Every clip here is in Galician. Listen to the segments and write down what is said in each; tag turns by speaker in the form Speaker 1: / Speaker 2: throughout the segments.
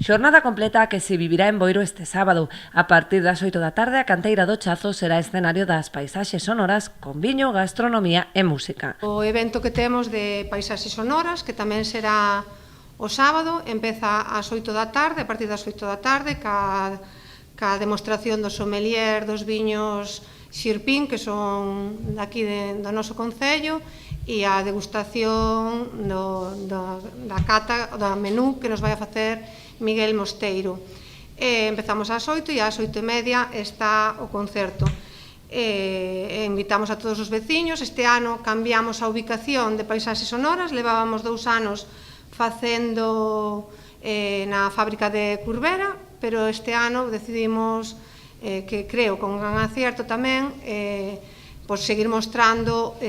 Speaker 1: Xornada completa que se vivirá en Boiro este sábado. A partir das 8 da tarde, a canteira do Chazo será escenario das paisaxes sonoras con viño, gastronomía e música.
Speaker 2: O evento que temos de paisaxes sonoras, que tamén será o sábado, empeza ás 8 da tarde, a partir das 8 da tarde, ca demostración do sommelier dos viños Xirpín, que son daqui do noso concello, e a degustación da cata, do menú que nos vai a facer Miguel Mosteiro. Empezamos ás 8 e ás 8:30 está o concerto. Invitamos a todos os veciños. Este ano cambiamos a ubicación de paisaxes sonoras, levábamos 2 anos facendo na fábrica de Curbera, pero este ano decidimos, que creo con gran acierto tamén, seguir mostrando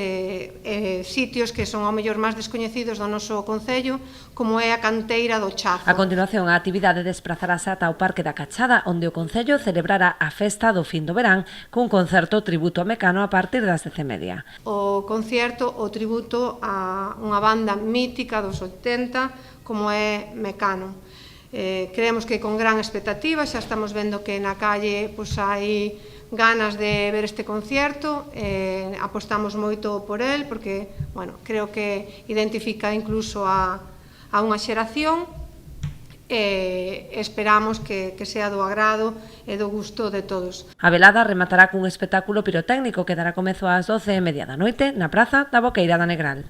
Speaker 2: sitios que son ao mellor máis descoñecidos do noso concello, como é a canteira do Chazo.
Speaker 1: A continuación, a actividade desplazarase ata o Parque da Cachada, onde o concello celebrará a festa do fin do verán cun concerto tributo a Mecano a partir das 10:30.
Speaker 2: O concerto, o tributo a unha banda mítica dos 80, como é Mecano. Creemos que con gran expectativa, xa estamos vendo que na calle hai ganas de ver este concerto, apostamos moito por el, porque, creo que identifica incluso a unha xeración, e esperamos que sea do agrado e do gusto de todos.
Speaker 1: A velada rematará cun espectáculo pirotécnico que dará comezo ás 12:30 da noite na praza da Boqueira da Negral.